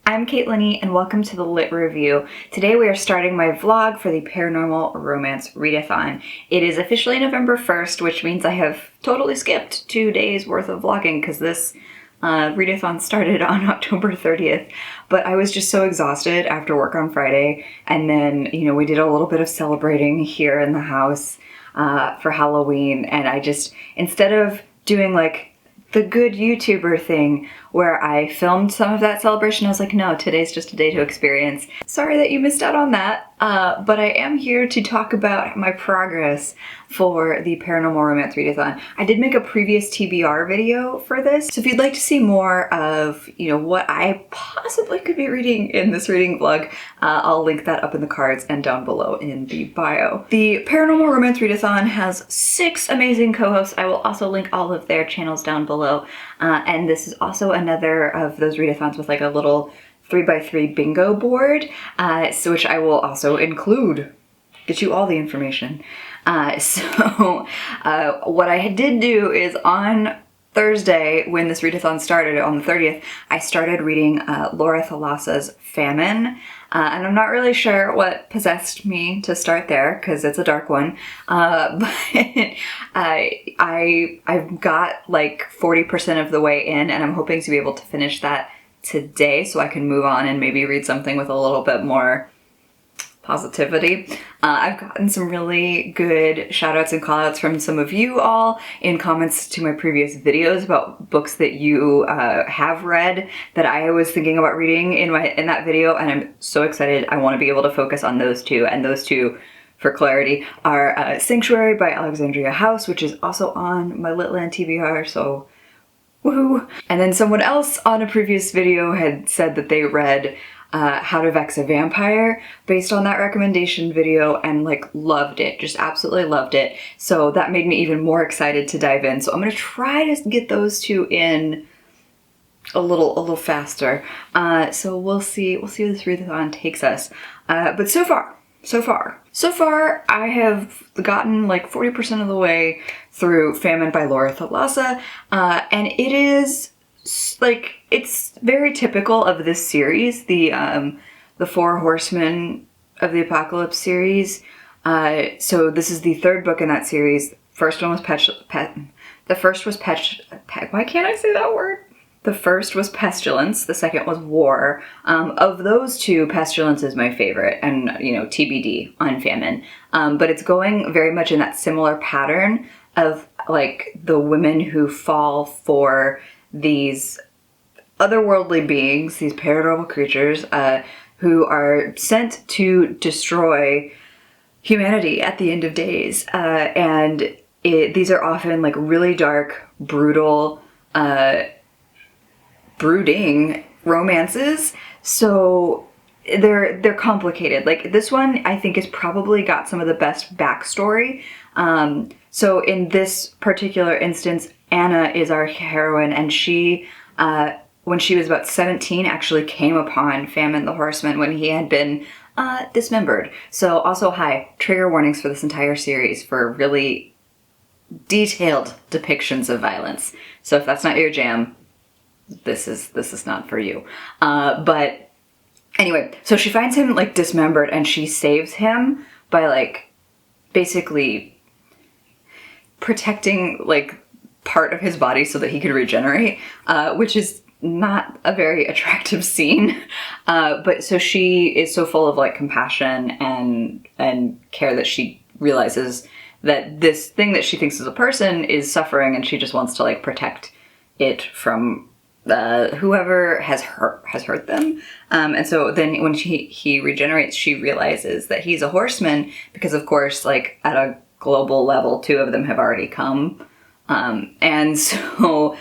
I'm Caitlin and welcome to the Lit Review. Today we are starting my vlog for the Paranormal Romance Readathon. It is officially November 1st, which means I have totally skipped 2 days worth of vlogging because this Readathon started on October 30th. But I was just so exhausted after work on Friday, and then, we did a little bit of celebrating here in the house for Halloween, and I just, instead of doing like the good YouTuber thing where I filmed some of that celebration, I was like, no, today's just a day to experience. Sorry that you missed out on that, but I am here to talk about my progress for the Paranormal Romance Readathon. I did make a previous TBR video for this, so if you'd like to see more of, what I possibly could be reading in this reading vlog, I'll link that up in the cards and down below in the bio. The Paranormal Romance Readathon has 6 amazing co-hosts. I will also link all of their channels down below, and this is also another of those readathons with like a little 3x3 bingo board, so which I will also include. Get you all the information. What I did do is on Thursday, when this readathon started on the 30th, I started reading Laura Thalassa's Famine, and I'm not really sure what possessed me to start there because it's a dark one, but I've got like 40% of the way in, and I'm hoping to be able to finish that today so I can move on and maybe read something with a little bit more positivity. I've gotten some really good shout outs and call outs from some of you all in comments to my previous videos about books that you have read that I was thinking about reading in that video, and I'm so excited. I want to be able to focus on those two, and those two, for clarity, are Sanctuary by Alexandria House, which is also on my Litland TBR, so woohoo. And then someone else on a previous video had said that they read How to Vex a Vampire based on that recommendation video and like loved it, just absolutely loved it. So that made me even more excited to dive in. So I'm gonna try to get those two in a little faster. So we'll see where this readathon takes us. But so far, I have gotten like 40% of the way through Famine by Laura Thalassa, and it is like, it's very typical of this series, the 4 Horsemen of the Apocalypse series. So this is the 3rd book in that series. First one was why can't I say that word? The first was Pestilence, the second was War. Of those two, Pestilence is my favorite, and TBD on Famine. But it's going very much in that similar pattern of like the women who fall for these otherworldly beings, these paranormal creatures, who are sent to destroy humanity at the end of days. And these are often like really dark, brutal, brooding romances. So they're complicated. Like this one, I think, has probably got some of the best backstory. So in this particular instance, Anna is our heroine, and she, when she was about 17, actually came upon Famine the Horseman when he had been dismembered. So also, trigger warnings for this entire series for really detailed depictions of violence. So if that's not your jam, this is not for you. But anyway, so she finds him like dismembered, and she saves him by like basically protecting like part of his body so that he could regenerate, which is not a very attractive scene. But so she is so full of like compassion and care that she realizes that this thing that she thinks is a person is suffering, and she just wants to like protect it from whoever has hurt them. And so then when he regenerates, she realizes that he's a horseman because, of course, like at a global level, 2 of them have already come. And so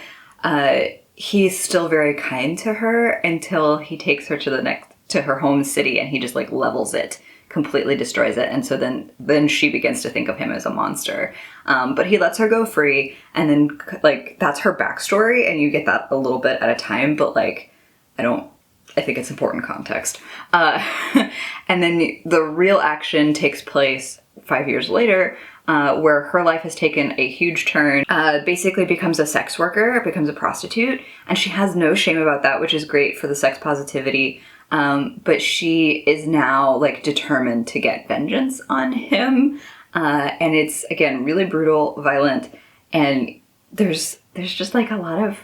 he's still very kind to her until he takes her to her home city, and he just like levels it, completely destroys it. And so then she begins to think of him as a monster. But he lets her go free, and then like that's her backstory, and you get that a little bit at a time, but like I think it's important context. And then the real action takes place 5 years later, where her life has taken a huge turn, basically becomes a sex worker, becomes a prostitute, and she has no shame about that, which is great for the sex positivity. But she is now like determined to get vengeance on him. And it's, again, really brutal, violent, and there's just like a lot of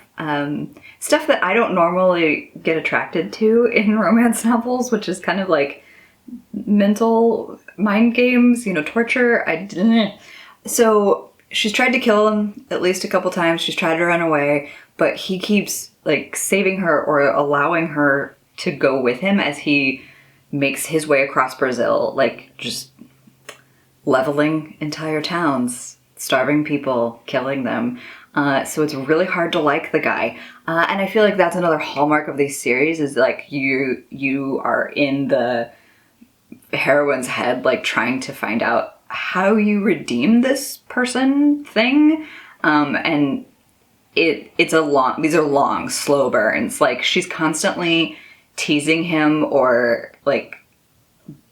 stuff that I don't normally get attracted to in romance novels, which is kind of like mental mind games, torture. So she's tried to kill him at least a couple times. She's tried to run away, but he keeps like saving her or allowing her to go with him as he makes his way across Brazil, like just leveling entire towns, starving people, killing them. So it's really hard to like the guy. And I feel like that's another hallmark of these series, is like you are in the heroine's head, like trying to find out how you redeem this person thing. And these are long, slow burns. Like she's constantly teasing him or like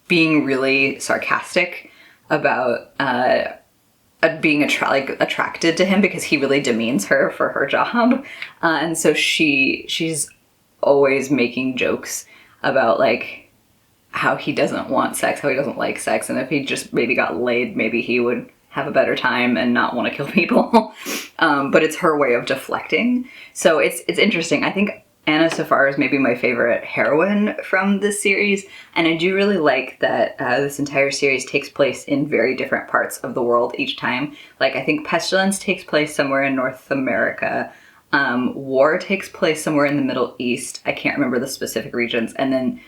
being really sarcastic about being attracted to him because he really demeans her for her job. And so she's always making jokes about like how he doesn't want sex, how he doesn't like sex, and if he just maybe got laid, maybe he would have a better time and not want to kill people. But it's her way of deflecting. So it's interesting. I think Anna Safar is maybe my favorite heroine from this series, and I do really like that this entire series takes place in very different parts of the world each time. Like, I think Pestilence takes place somewhere in North America. War takes place somewhere in the Middle East. I can't remember the specific regions. And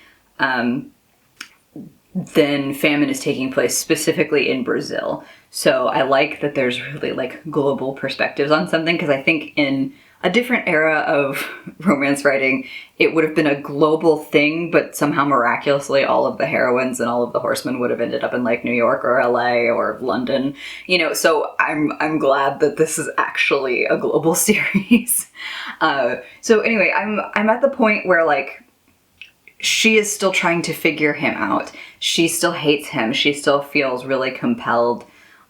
then Famine is taking place specifically in Brazil. So I like that there's really like global perspectives on something, because I think in a different era of romance writing, it would have been a global thing, but somehow miraculously all of the heroines and all of the horsemen would have ended up in like New York or LA or London, so I'm glad that this is actually a global series. So anyway, I'm at the point where like she is still trying to figure him out. She still hates him. She still feels really compelled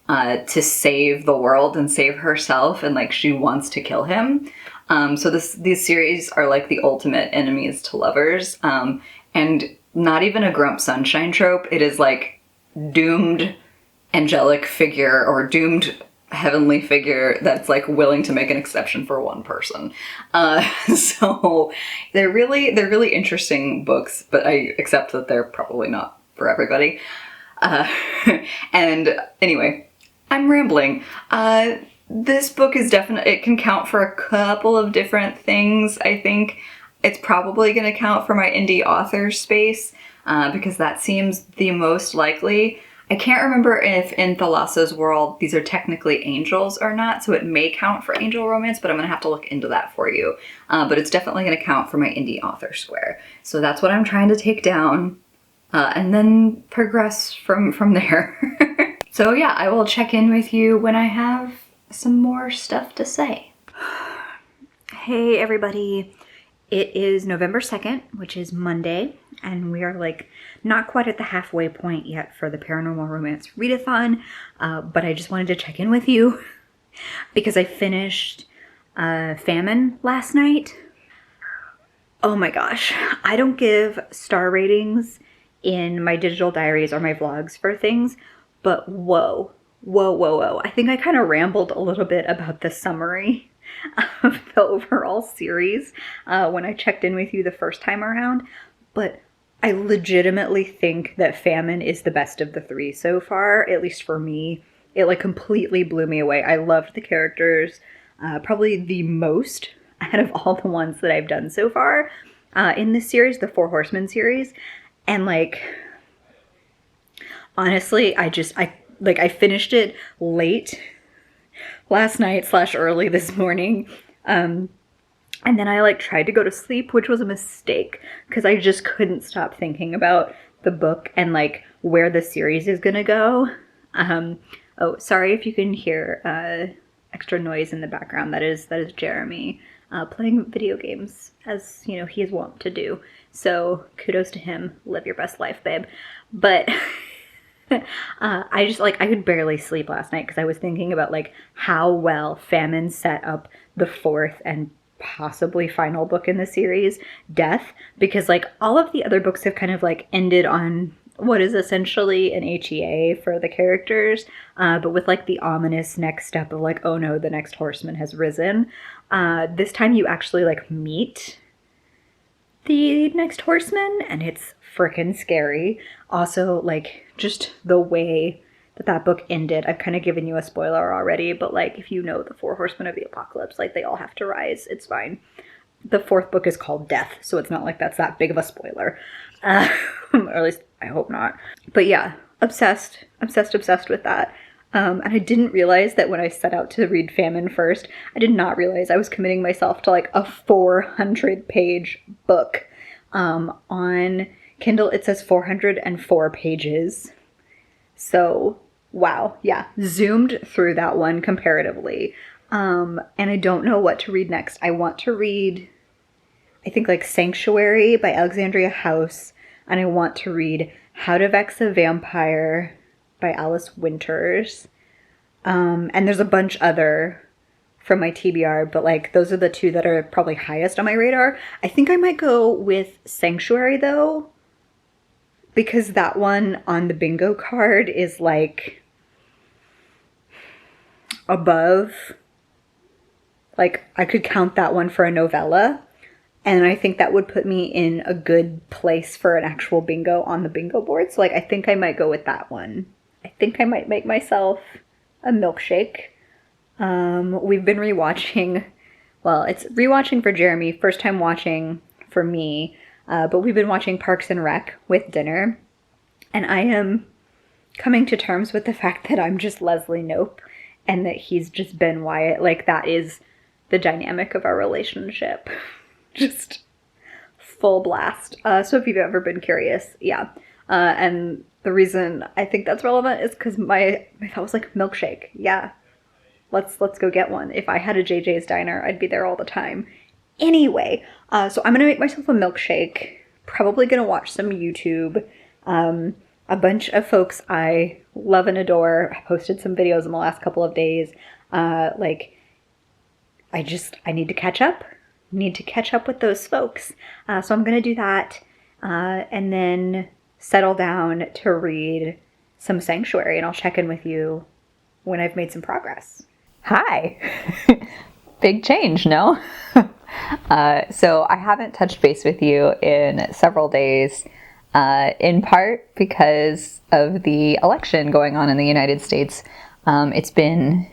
to save the world and save herself, and like she wants to kill him. So these series are like the ultimate enemies to lovers, and not even a Grump Sunshine trope. It is like doomed angelic figure or doomed heavenly figure that's like willing to make an exception for one person. So they're really interesting books, but I accept that they're probably not for everybody. And anyway, I'm rambling. This book is it can count for a couple of different things. I think it's probably going to count for my indie author space, because that seems the most likely. I can't remember if in Thalasso's world these are technically angels or not, so it may count for angel romance, but I'm going to have to look into that for you. But it's definitely going to count for my indie author square. So that's what I'm trying to take down, and then progress from there. So yeah, I will check in with you when I have some more stuff to say. Hey everybody. It is November 2nd, which is Monday, and we are like not quite at the halfway point yet for the Paranormal Romance Readathon, but I just wanted to check in with you because I finished Famine last night. Oh my gosh, I don't give star ratings in my digital diaries or my vlogs for things, but whoa. I think I kind of rambled a little bit about the summary of the overall series when I checked in with you the first time around, but I legitimately think that Famine is the best of the three so far, at least for me. It like completely blew me away. I loved the characters probably the most out of all the ones that I've done so far in this series, the Four Horsemen series. And like, honestly, I finished it late last night / early this morning. And then I like tried to go to sleep, which was a mistake because I just couldn't stop thinking about the book and like where the series is gonna go. Oh, sorry if you can hear extra noise in the background. That is Jeremy playing video games, as you know he is wont to do. So kudos to him. Live your best life, babe. But I just like, I could barely sleep last night because I was thinking about like how well Famine set up the fourth and possibly final book in the series, Death, because like all of the other books have kind of like ended on what is essentially an HEA for the characters, but with like the ominous next step of like, oh no, the next horseman has risen. This time you actually like meet the next horseman, and it's freaking scary. Also, like, just the way that that book ended, I've kind of given you a spoiler already, but like, if you know the four horsemen of the apocalypse, like, they all have to rise. It's fine. The fourth book is called Death, so it's not like that's that big of a spoiler. Or at least I hope not. But yeah, obsessed with that. And I didn't realize that when I set out to read Famine first, I did not realize I was committing myself to like a 400-page book. On Kindle, it says 404 pages. So, wow, yeah, zoomed through that one comparatively. And I don't know what to read next. I want to read, I think, like Sanctuary by Alexandria House, and I want to read How to Vex a Vampire by Alice Winters. And there's a bunch other from my TBR, but like those are the two that are probably highest on my radar. I think I might go with Sanctuary though, because that one on the bingo card is like above, like I could count that one for a novella, and I think that would put me in a good place for an actual bingo on the bingo board. So like I think I might go with that one. I think I might make myself a milkshake. We've been rewatching, well, it's rewatching for Jeremy, first time watching for me, but we've been watching Parks and Rec with dinner, and I am coming to terms with the fact that I'm just Leslie Knope, and that he's just Ben Wyatt. Like, that is the dynamic of our relationship. Just full blast. So if you've ever been curious, yeah. And the reason I think that's relevant is because my thought was like, milkshake, yeah. Let's go get one. If I had a JJ's Diner, I'd be there all the time. Anyway, so I'm going to make myself a milkshake. Probably going to watch some YouTube. A bunch of folks I love and adore. I posted some videos in the last couple of days. I need to catch up. Need to catch up with those folks. So I'm going to do that. And then settle down to read some Sanctuary. And I'll check in with you when I've made some progress. Hi. Big change, no? So I haven't touched base with you in several days, in part because of the election going on in the United States. It's been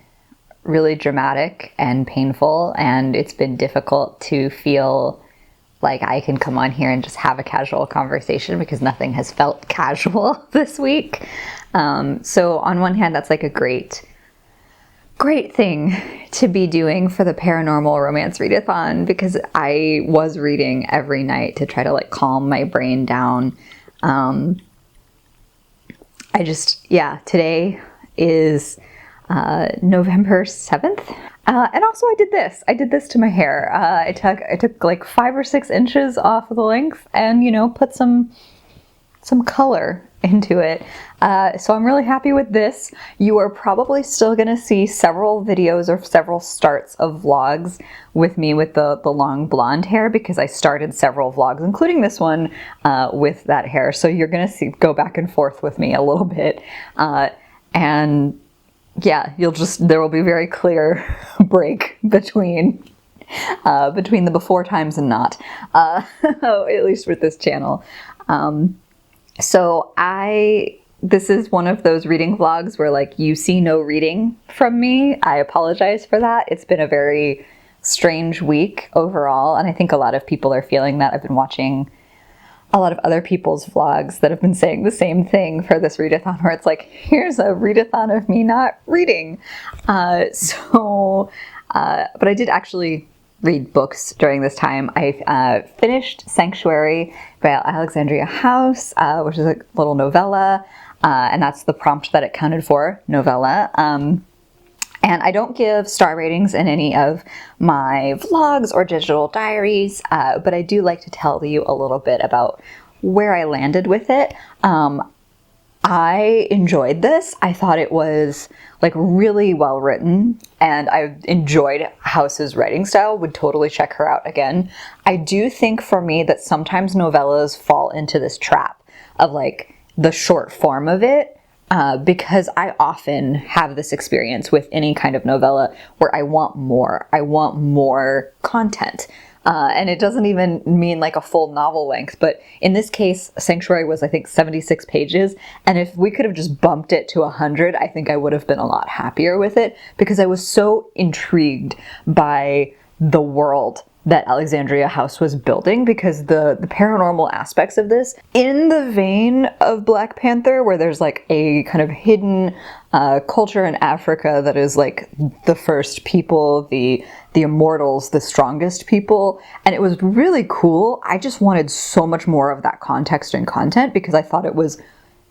really dramatic and painful, and it's been difficult to feel like I can come on here and just have a casual conversation because nothing has felt casual this week. So on one hand, that's like a great thing to be doing for the Paranormal Romance Readathon, because I was reading every night to try to like calm my brain down. Today is November 7th. And also I did this to my hair. I took like 5 or 6 inches off of the length and, put some color into it. So I'm really happy with this. You are probably still going to see several videos or several starts of vlogs with me with the long blonde hair, because I started several vlogs, including this one, with that hair. So you're going to go back and forth with me a little bit. And yeah, there will be very clear break between the before times and not, at least with this channel. So this is one of those reading vlogs where like you see no reading from me. I apologize for that. It's been a very strange week overall, and I think a lot of people are feeling that. I've been watching a lot of other people's vlogs that have been saying the same thing for this readathon, where it's like, here's a readathon of me not reading. But I did actually read books during this time. I finished Sanctuary by Alexandria House, which is a little novella, and that's the prompt that it counted for, novella. And I don't give star ratings in any of my vlogs or digital diaries, but I do like to tell you a little bit about where I landed with it. I enjoyed this. I thought it was like really well written, and I enjoyed House's writing style. Would totally check her out again. I do think for me that sometimes novellas fall into this trap of like the short form of it, because I often have this experience with any kind of novella where I want more. I want more content. And it doesn't even mean like a full novel length, but in this case, Sanctuary was, I think, 76 pages. And if we could have just bumped it to 100, I think I would have been a lot happier with it, because I was so intrigued by the world that Alexandria House was building, because the paranormal aspects of this, in the vein of Black Panther, where there's like a kind of hidden culture in Africa that is like the first people, the immortals, the strongest people, and it was really cool. I just wanted so much more of that context and content, because I thought it was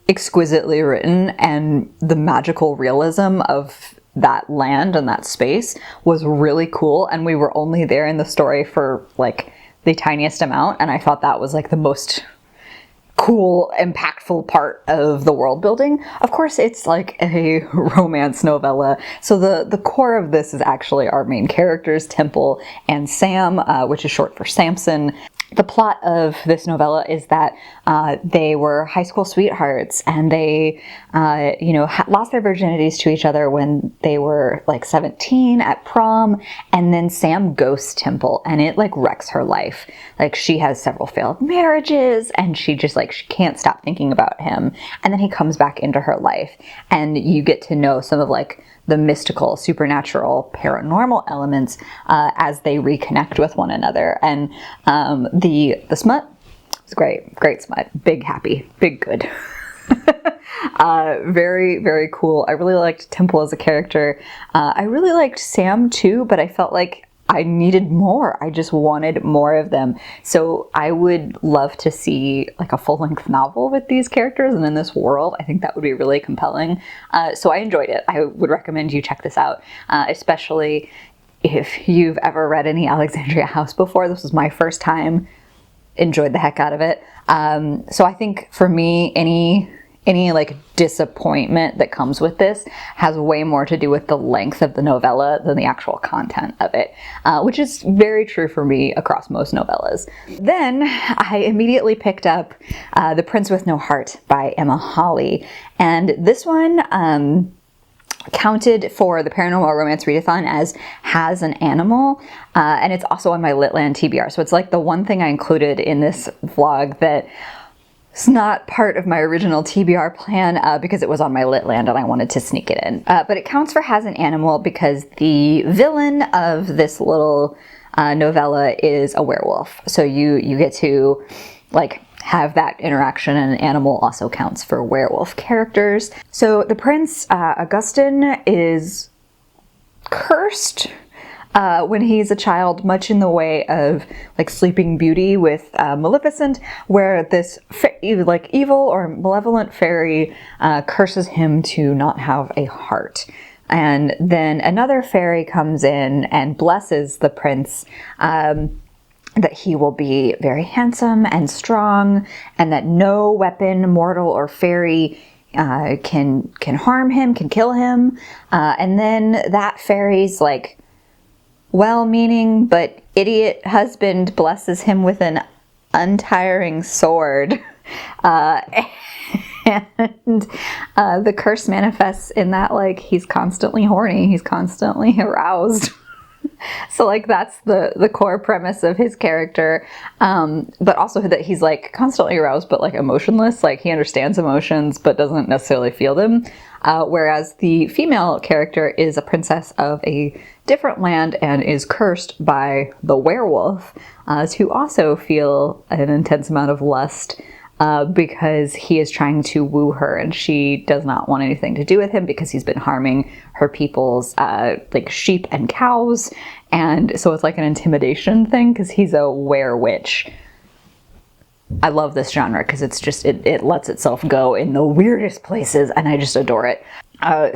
exquisitely written, and the magical realism of that land and that space was really cool, and we were only there in the story for like the tiniest amount, and I thought that was like the most cool, impactful part of the world building. Of course, it's like a romance novella, so the core of this is actually our main characters, Temple and Sam, which is short for Samson. The plot of this novella is that they were high school sweethearts, and they, lost their virginities to each other when they were like 17 at prom, and then Sam ghosts Temple, and it like wrecks her life. Like, she has several failed marriages, and she just like, she can't stop thinking about him, and then he comes back into her life, and you get to know some of like the mystical, supernatural, paranormal elements as they reconnect with one another. And the smut was great smut, big happy, big good. Very, very cool. I really liked Temple as a character. I really liked Sam too, but I felt like I needed more. I just wanted more of them. So I would love to see like a full-length novel with these characters and in this world. I think that would be really compelling. So I enjoyed it. I would recommend you check this out, especially if you've ever read any Alexandria House before. This was my first time. Enjoyed the heck out of it. So I think for me, any like disappointment that comes with this has way more to do with the length of the novella than the actual content of it, which is very true for me across most novellas. Then I immediately picked up The Prince with No Heart by Emma Hawley, and this one counted for the Paranormal Romance Readathon as Has an Animal, and it's also on my Litland TBR, so it's like the one thing I included in this vlog that it's not part of my original TBR plan, because it was on my Litland and I wanted to sneak it in. But it counts for Has an Animal because the villain of this little novella is a werewolf. So you get to like have that interaction, and an animal also counts for werewolf characters. So the prince, Augustin, is cursed when he's a child, much in the way of like Sleeping Beauty with Maleficent, where this evil or malevolent fairy curses him to not have a heart. And then another fairy comes in and blesses the prince, that he will be very handsome and strong, and that no weapon, mortal or fairy, can harm him, can kill him. And then that fairy's like well-meaning but idiot husband blesses him with an untiring sword. And the curse manifests in that like he's constantly horny, he's constantly aroused. So like that's the core premise of his character, but also that he's like constantly aroused but like emotionless. Like he understands emotions but doesn't necessarily feel them, whereas the female character is a princess of a different land and is cursed by the werewolf, to also feel an intense amount of lust, because he is trying to woo her, and she does not want anything to do with him because he's been harming her people's like sheep and cows. And so it's like an intimidation thing because he's a were-witch. I love this genre because it's just, it lets itself go in the weirdest places, and I just adore it.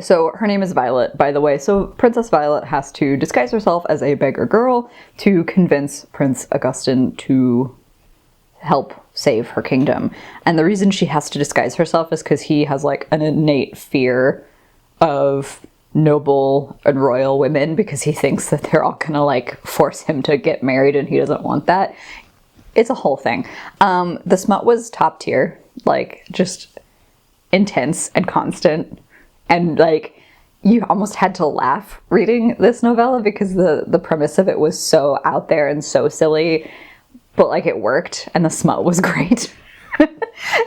So her name is Violet, by the way. So Princess Violet has to disguise herself as a beggar girl to convince Prince Augustin to help save her kingdom. And the reason she has to disguise herself is because he has like an innate fear of noble and royal women, because he thinks that they're all gonna like force him to get married and he doesn't want that. It's a whole thing. The smut was top tier, like just intense and constant, and like you almost had to laugh reading this novella because the premise of it was so out there and so silly, but like it worked and the smut was great.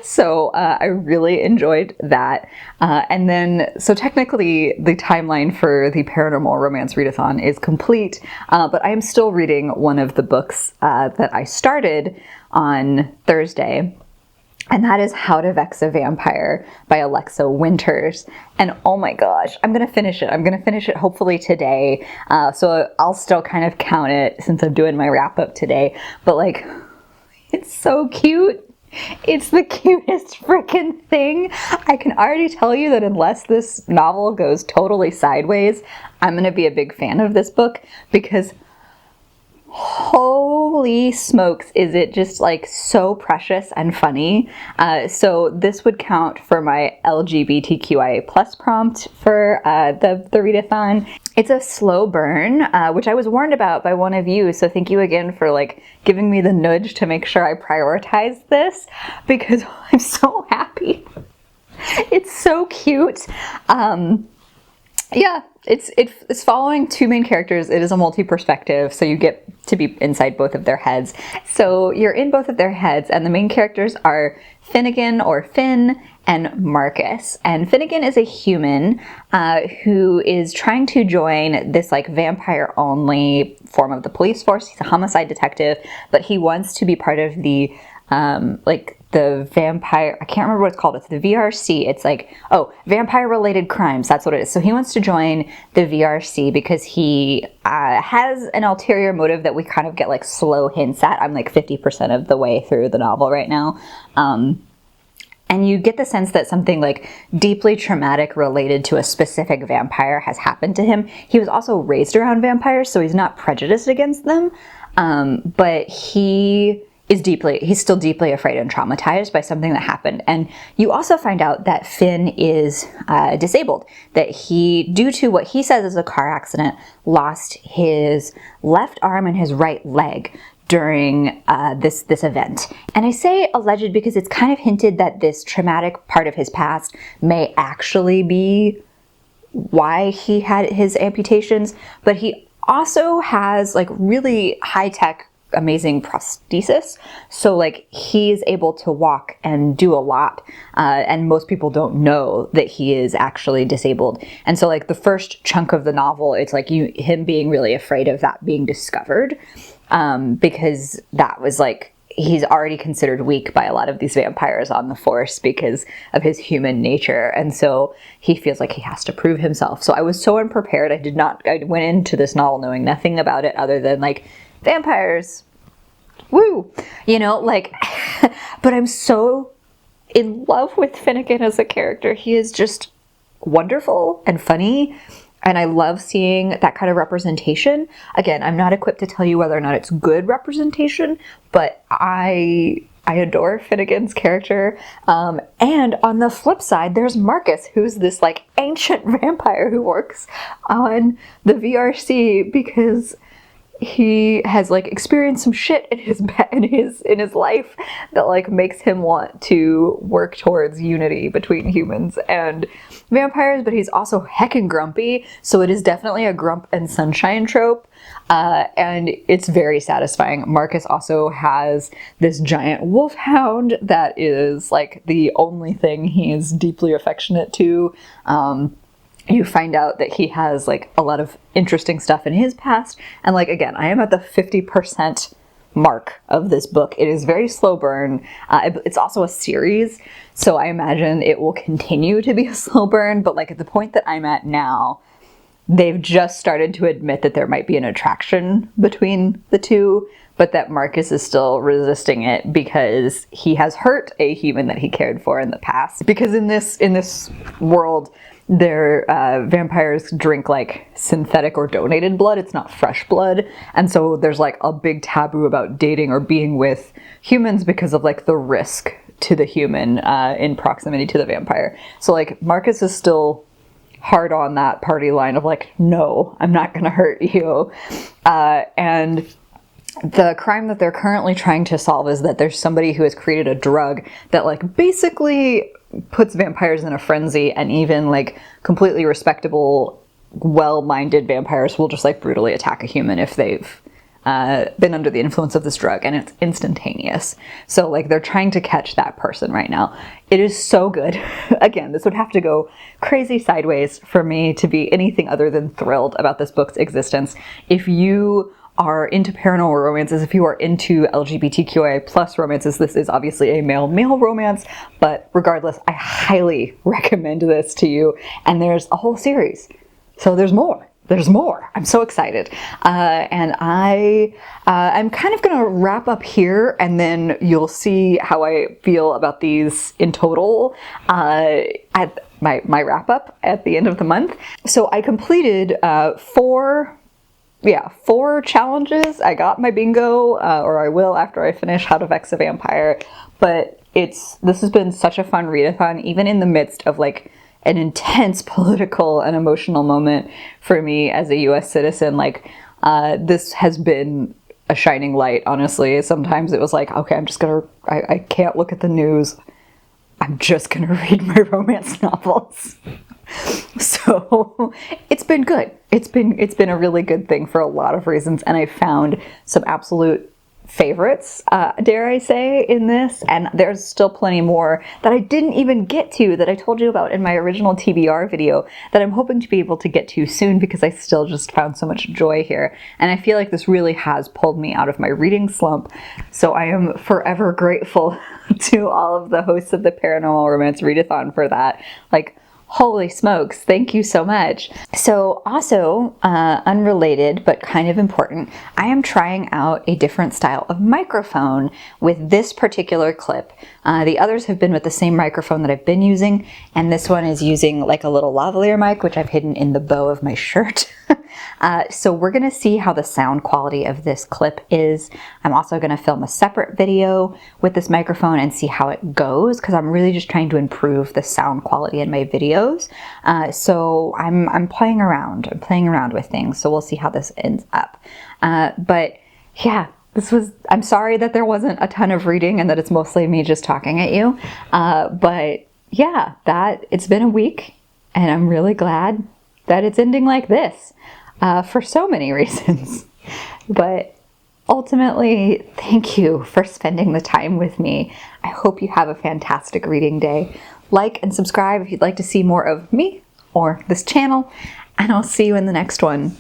So I really enjoyed that. And then, so technically the timeline for the Paranormal Romance Readathon is complete, but I am still reading one of the books that I started on Thursday. And that is How to Vex a Vampire by Alexa Winters. And oh my gosh, I'm going to finish it. I'm going to finish it hopefully today. So I'll still kind of count it since I'm doing my wrap up today. But like, it's so cute. It's the cutest freaking thing. I can already tell you that unless this novel goes totally sideways, I'm going to be a big fan of this book, because holy smokes, is it just like so precious and funny. So this would count for my LGBTQIA plus prompt for the Readathon. It's a slow burn, which I was warned about by one of you, so thank you again for like giving me the nudge to make sure I prioritize this, because I'm so happy. It's so cute. Yeah, it's following two main characters. It is a multi-perspective, so you get to be inside both of their heads. So you're in both of their heads, and the main characters are Finnegan, or Finn, and Marcus. And Finnegan is a human who is trying to join this like vampire-only form of the police force. He's a homicide detective, but he wants to be part of the the vampire, I can't remember what it's called. It's the VRC. It's like, oh, vampire related crimes. That's what it is. So he wants to join the VRC because he has an ulterior motive that we kind of get like slow hints at. I'm like 50% of the way through the novel right now. And you get the sense that something like deeply traumatic related to a specific vampire has happened to him. He was also raised around vampires, so he's not prejudiced against them. But he's still deeply afraid and traumatized by something that happened. And you also find out that Finn is disabled, that he, due to what he says is a car accident, lost his left arm and his right leg during this event. And I say alleged because it's kind of hinted that this traumatic part of his past may actually be why he had his amputations, but he also has like really high-tech amazing prosthesis, so like he's able to walk and do a lot, and most people don't know that he is actually disabled. And so like the first chunk of the novel, it's like him being really afraid of that being discovered, because that was like, he's already considered weak by a lot of these vampires on the force because of his human nature, and so he feels like he has to prove himself. So I was so unprepared. I went into this novel knowing nothing about it other than like vampires, woo, like, but I'm so in love with Finnegan as a character. He is just wonderful and funny, and I love seeing that kind of representation. Again, I'm not equipped to tell you whether or not it's good representation, but I adore Finnegan's character. And on the flip side, there's Marcus, who's this like ancient vampire who works on the VRC because he has like experienced some shit in his life that like makes him want to work towards unity between humans and vampires, but he's also heckin' grumpy, so it is definitely a grump and sunshine trope, and it's very satisfying. Marcus also has this giant wolfhound that is like the only thing he is deeply affectionate to. You find out that he has like a lot of interesting stuff in his past. And like, again, I am at the 50% mark of this book. It is very slow burn. It's also a series, so I imagine it will continue to be a slow burn. But like at the point that I'm at now, they've just started to admit that there might be an attraction between the two, but that Marcus is still resisting it because he has hurt a human that he cared for in the past. Because in this world, their vampires drink like synthetic or donated blood. It's not fresh blood. And so there's like a big taboo about dating or being with humans because of like the risk to the human in proximity to the vampire. So like Marcus is still hard on that party line of like, no, I'm not gonna hurt you. And the crime that they're currently trying to solve is that there's somebody who has created a drug that like basically puts vampires in a frenzy, and even like completely respectable, well-minded vampires will just like brutally attack a human if they've been under the influence of this drug, and it's instantaneous. So like they're trying to catch that person right now. It is so good. Again, this would have to go crazy sideways for me to be anything other than thrilled about this book's existence. If you are into paranormal romances, if you are into LGBTQIA plus romances, this is obviously a male-male romance, but regardless, I highly recommend this to you. And there's a whole series, so there's more. There's more. I'm so excited. And I'm kind of going to wrap up here, and then you'll see how I feel about these in total at my wrap up at the end of the month. So I completed four challenges. I got my bingo, or I will after I finish How to Vex a Vampire. But this has been such a fun readathon, even in the midst of like an intense political and emotional moment for me as a US citizen. Like, this has been a shining light, honestly. Sometimes it was like, okay, I can't look at the news. I'm just gonna read my romance novels. So it's been good. It's been a really good thing for a lot of reasons, and I found some absolute favorites, dare I say, in this, and there's still plenty more that I didn't even get to that I told you about in my original TBR video that I'm hoping to be able to get to soon, because I still just found so much joy here, and I feel like this really has pulled me out of my reading slump. So I am forever grateful to all of the hosts of the Paranormal Romance Readathon for that. Like, holy smokes, thank you so much. So also, unrelated but kind of important, I am trying out a different style of microphone with this particular clip. The others have been with the same microphone that I've been using, and this one is using like a little lavalier mic, which I've hidden in the bow of my shirt. So we're gonna see how the sound quality of this clip is. I'm also gonna film a separate video with this microphone and see how it goes, because I'm really just trying to improve the sound quality in my videos. So I'm playing around. I'm playing around with things. So we'll see how this ends up. But yeah, I'm sorry that there wasn't a ton of reading and that it's mostly me just talking at you. But yeah, it's been a week, and I'm really glad that it's ending like this, for so many reasons. But ultimately, thank you for spending the time with me. I hope you have a fantastic reading day. Like and subscribe if you'd like to see more of me or this channel, and I'll see you in the next one.